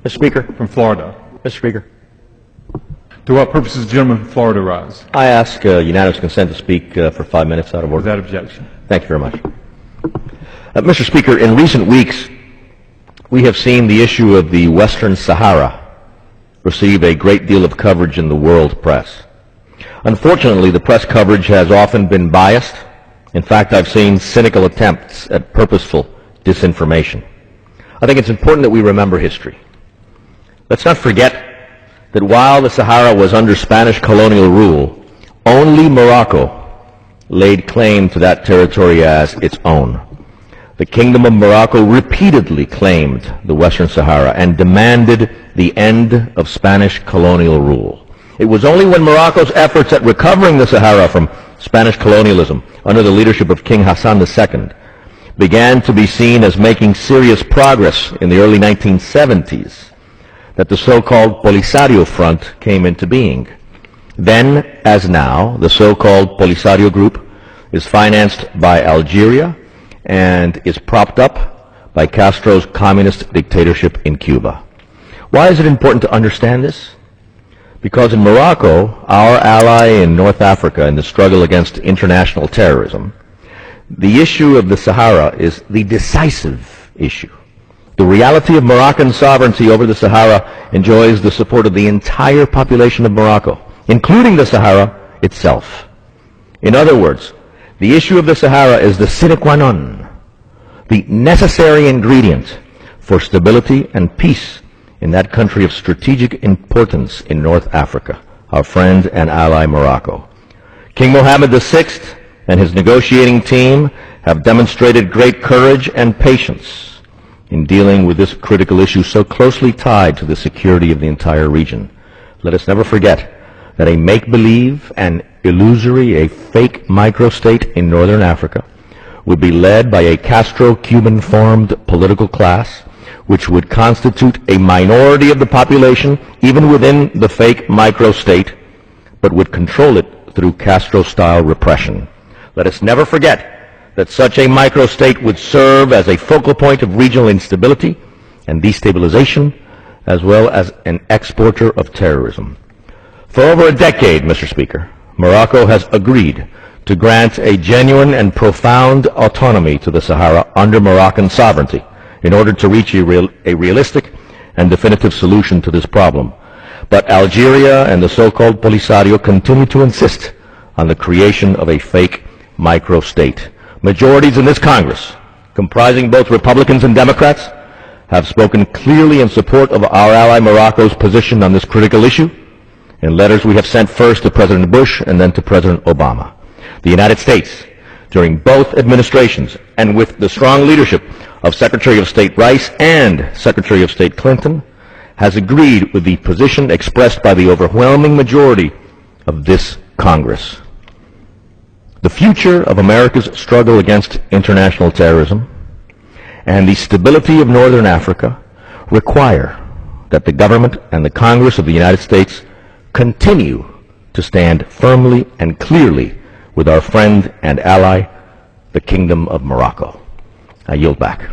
Mr. Speaker. From Florida. Mr. Speaker. To what purpose does the gentleman from Florida rise? I ask unanimous consent to speak for 5 minutes out of order. Without objection. Thank you very much. Mr. Speaker, in recent weeks, we have seen the issue of the Western Sahara receive a great deal of coverage in the world press. Unfortunately, the press coverage has often been biased. In fact, I've seen cynical attempts at purposeful disinformation. I think it's important that we remember history. Let's not forget that while the Sahara was under Spanish colonial rule, only Morocco laid claim to that territory as its own. The Kingdom of Morocco repeatedly claimed the Western Sahara and demanded the end of Spanish colonial rule. It was only when Morocco's efforts at recovering the Sahara from Spanish colonialism under the leadership of King Hassan II began to be seen as making serious progress in the early 1970s that the so-called Polisario Front came into being. Then, as now, the so-called Polisario Group is financed by Algeria and is propped up by Castro's communist dictatorship in Cuba. Why is it important to understand this? Because in Morocco, our ally in North Africa in the struggle against international terrorism, the issue of the Sahara is the decisive issue. The reality of Moroccan sovereignty over the Sahara enjoys the support of the entire population of Morocco, including the Sahara itself. In other words, the issue of the Sahara is the sine qua non, the necessary ingredient for stability and peace in that country of strategic importance in North Africa, our friend and ally Morocco. King Mohammed VI and his negotiating team have demonstrated great courage and patience in dealing with this critical issue so closely tied to the security of the entire region. Let us never forget that a make-believe, an illusory, a fake microstate in northern Africa would be led by a Castro-Cuban-formed political class which would constitute a minority of the population even within the fake microstate, but would control it through Castro-style repression. Let us never forget that such a microstate would serve as a focal point of regional instability and destabilization, as well as an exporter of terrorism. For over a decade, Mr. Speaker, Morocco has agreed to grant a genuine and profound autonomy to the Sahara under Moroccan sovereignty in order to reach a realistic and definitive solution to this problem. But Algeria and the so-called Polisario continue to insist on the creation of a fake microstate. Majorities in this Congress, comprising both Republicans and Democrats, have spoken clearly in support of our ally Morocco's position on this critical issue in letters we have sent first to President Bush and then to President Obama. The United States, during both administrations, and with the strong leadership of Secretary of State Rice and Secretary of State Clinton, has agreed with the position expressed by the overwhelming majority of this Congress. The future of America's struggle against international terrorism and the stability of Northern Africa require that the government and the Congress of the United States continue to stand firmly and clearly with our friend and ally, the Kingdom of Morocco. I yield back.